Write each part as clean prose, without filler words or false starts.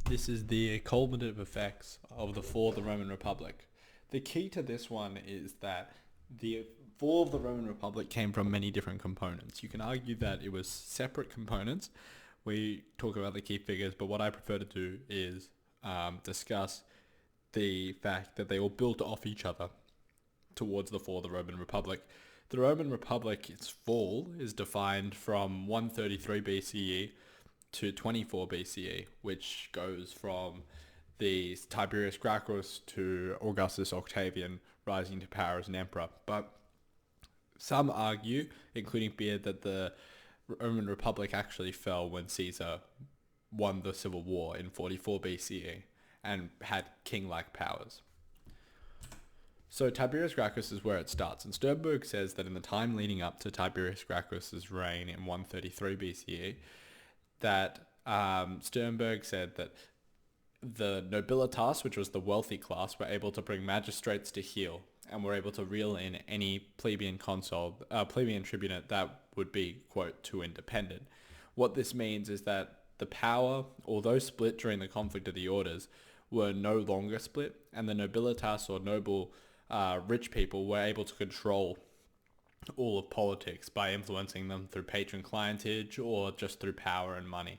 This is the culminative effects of the fall of the Roman Republic. The key to this one is that the fall of the Roman Republic came from many different components. You can argue that it was separate components. We talk about the key figures, but what I prefer to do is discuss the fact that they all built off each other towards the fall of the Roman Republic. The Roman Republic, its fall, is defined from 133 BCE to 24 BCE, which goes from the Tiberius Gracchus to Augustus Octavian rising to power as an emperor. But some argue, including Beard, that the Roman Republic actually fell when Caesar won the civil war in 44 BCE and had king-like powers. So Tiberius Gracchus is where it starts, and Sternberg says that in the time leading up to Tiberius Gracchus's reign in 133 BCE, that Sternberg said that the nobilitas, which was the wealthy class, were able to bring magistrates to heel and were able to reel in any plebeian tribunate that would be, quote, too independent. What this means is that the power, although split during the conflict of the orders, were no longer split, and the nobilitas or noble rich people were able to control all of politics by influencing them through patron clientage or just through power and money.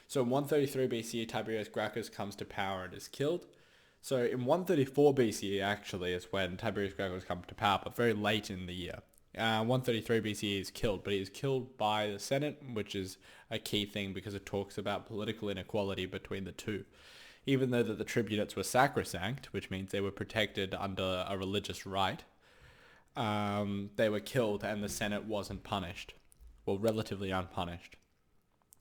So in 133 BCE, Tiberius Gracchus comes to power and is killed. So in 134 BCE actually is when Tiberius Gracchus comes to power, but very late in the year. 133 BCE is killed, but he is killed by the Senate, which is a key thing because it talks about political inequality between the two. Even though that the tribunates were sacrosanct, which means they were protected under a religious right, they were killed and the Senate wasn't punished, well, relatively unpunished.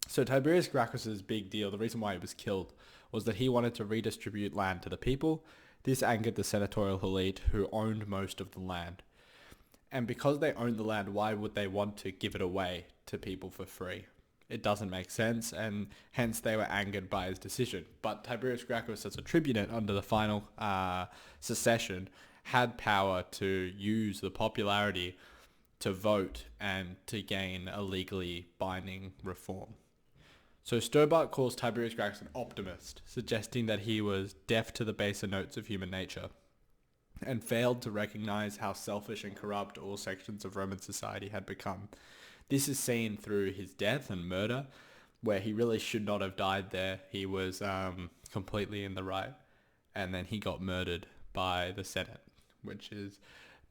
So Tiberius Gracchus's big deal, the reason why he was killed, was that he wanted to redistribute land to the people. This angered the senatorial elite who owned most of the land. And because they owned the land, why would they want to give it away to people for free? It doesn't make sense, and hence they were angered by his decision. But Tiberius Gracchus, as a tribunate under the final secession, had power to use the popularity to vote and to gain a legally binding reform. So Stobart calls Tiberius Gracchus an optimist, suggesting that he was deaf to the baser notes of human nature and failed to recognize how selfish and corrupt all sections of Roman society had become. This is seen through his death and murder, where he really should not have died there. He was completely in the right, and then he got murdered by the Senate, which is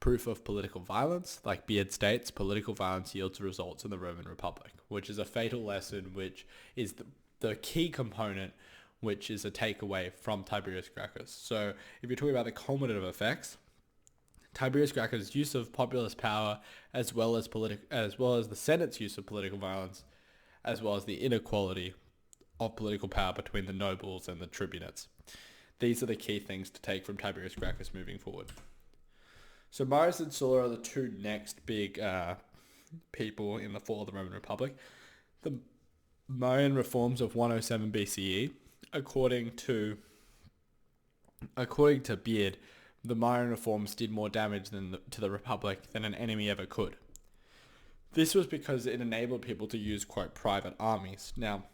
proof of political violence. Like Beard states, political violence yields results in the Roman Republic, which is a fatal lesson, which is the key component, which is a takeaway from Tiberius Gracchus. So if you're talking about the cumulative effects, Tiberius Gracchus' use of populist power, as well as the Senate's use of political violence, as well as the inequality of political power between the nobles and the tribunates. These are the key things to take from Tiberius Gracchus moving forward. So Marius and Sulla are the two next big people in the fall of the Roman Republic. The Marian reforms of 107 BCE, according to Beard, the Marian reforms did more damage to the Republic than an enemy ever could. This was because it enabled people to use, quote, private armies. Now,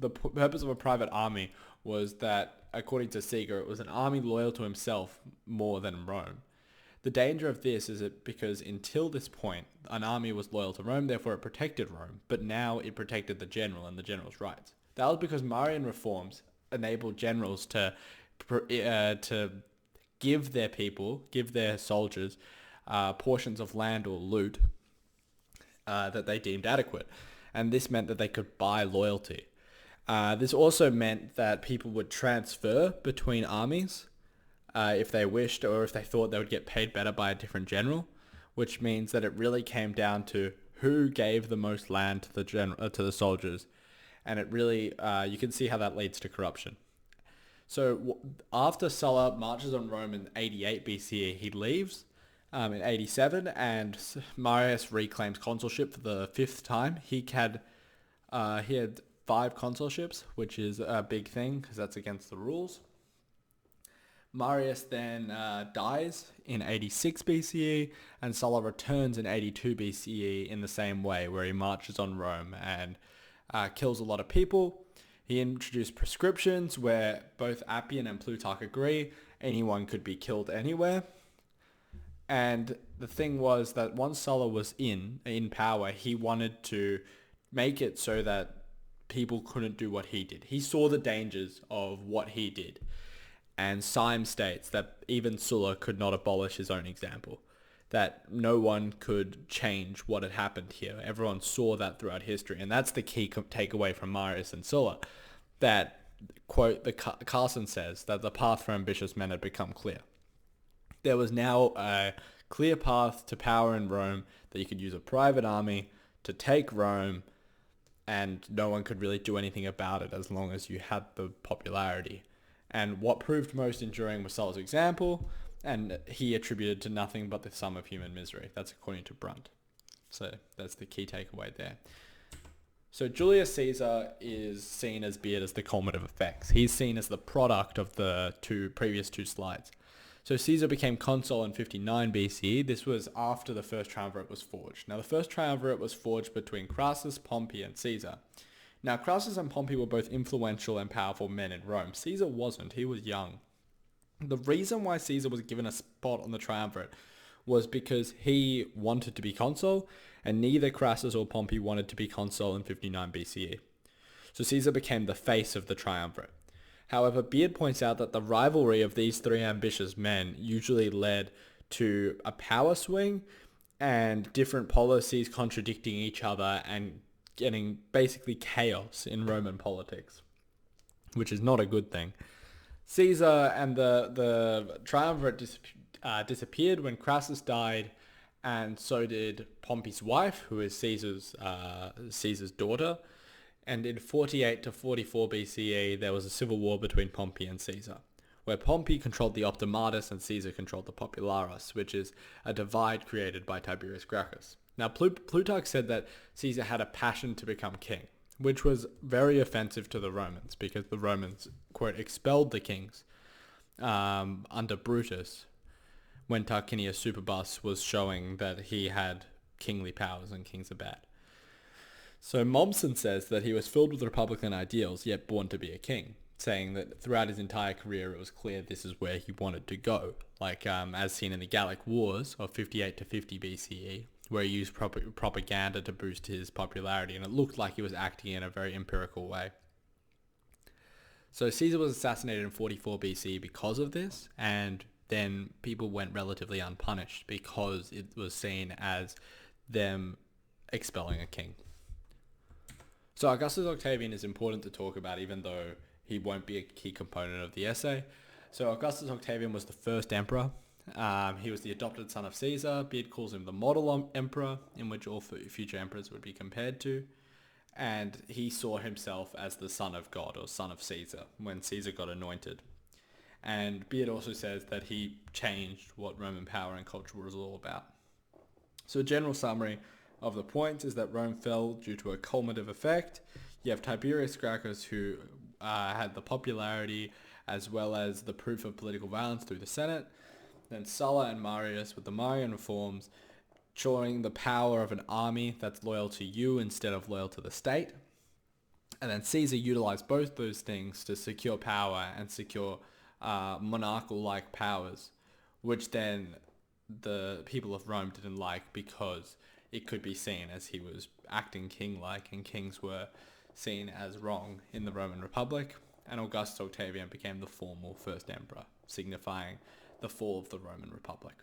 the purpose of a private army was that, according to Seeger, it was an army loyal to himself more than Rome. The danger of this is that because until this point, an army was loyal to Rome, therefore it protected Rome, but now it protected the general and the general's rights. That was because Marian reforms enabled generals to give their soldiers portions of land or loot that they deemed adequate. And this meant that they could buy loyalty. This also meant that people would transfer between armies if they wished, or if they thought they would get paid better by a different general, which means that it really came down to who gave the most land to the soldiers. And it really, you can see how that leads to corruption. So after Sulla marches on Rome in 88 BCE, he leaves in 87, and Marius reclaims consulship for the fifth time. He had 5 consulships, which is a big thing because that's against the rules. Marius then dies in 86 BCE, and Sulla returns in 82 BCE in the same way, where he marches on Rome and kills a lot of people. He introduced prescriptions where both Appian and Plutarch agree anyone could be killed anywhere. And the thing was that once Sulla was in power, he wanted to make it so that people couldn't do what he did. He saw the dangers of what he did. And Syme states that even Sulla could not abolish his own example, that no one could change what had happened here. Everyone saw that throughout history. And that's the key takeaway from Marius and Sulla, that, quote, Carson says that the path for ambitious men had become clear. There was now a clear path to power in Rome, that you could use a private army to take Rome, and no one could really do anything about it as long as you had the popularity. And what proved most enduring was Sulla's example, and he attributed to nothing but the sum of human misery. That's according to Brunt. So that's the key takeaway there. So Julius Caesar is seen as Beard as the culminative effects. He's seen as the product of the previous two slides. So Caesar became consul in 59 BCE. This was after the first triumvirate was forged. Now the first triumvirate was forged between Crassus, Pompey, and Caesar. Now Crassus and Pompey were both influential and powerful men in Rome. Caesar wasn't. He was young. The reason why Caesar was given a spot on the triumvirate was because he wanted to be consul, and neither Crassus or Pompey wanted to be consul in 59 BCE. So Caesar became the face of the triumvirate. However, Beard points out that the rivalry of these three ambitious men usually led to a power swing and different policies contradicting each other and getting basically chaos in Roman politics, which is not a good thing. Caesar and the triumvirate disappeared when Crassus died, and so did Pompey's wife, who is Caesar's daughter. And in 48 to 44 BCE, there was a civil war between Pompey and Caesar, where Pompey controlled the Optimatus and Caesar controlled the Popularis, which is a divide created by Tiberius Gracchus. Now, Plutarch said that Caesar had a passion to become king, which was very offensive to the Romans, because the Romans, quote, expelled the kings under Brutus, when Tarquinius Superbus was showing that he had kingly powers and kings are bad. So Mommsen says that he was filled with republican ideals, yet born to be a king, saying that throughout his entire career it was clear this is where he wanted to go, like as seen in the Gallic Wars of 58 to 50 BCE, where he used propaganda to boost his popularity, and it looked like he was acting in a very empirical way. So Caesar was assassinated in 44 BC because of this, and then people went relatively unpunished because it was seen as them expelling a king. So Augustus Octavian is important to talk about, even though he won't be a key component of the essay. So Augustus Octavian was the first emperor. He was the adopted son of Caesar. Beard calls him the model emperor, in which all future emperors would be compared to. And he saw himself as the son of God, or son of Caesar, when Caesar got anointed. And Beard also says that he changed what Roman power and culture was all about. So a general summary of the points is that Rome fell due to a culminative effect. You have Tiberius Gracchus, who had the popularity as well as the proof of political violence through the Senate. Then Sulla and Marius with the Marian reforms, showing the power of an army that's loyal to you instead of loyal to the state. And then Caesar utilized both those things to secure power and secure monarchical-like powers, which then the people of Rome didn't like, because it could be seen as he was acting king-like, and kings were seen as wrong in the Roman Republic. And Augustus Octavian became the formal first emperor, signifying the fall of the Roman Republic.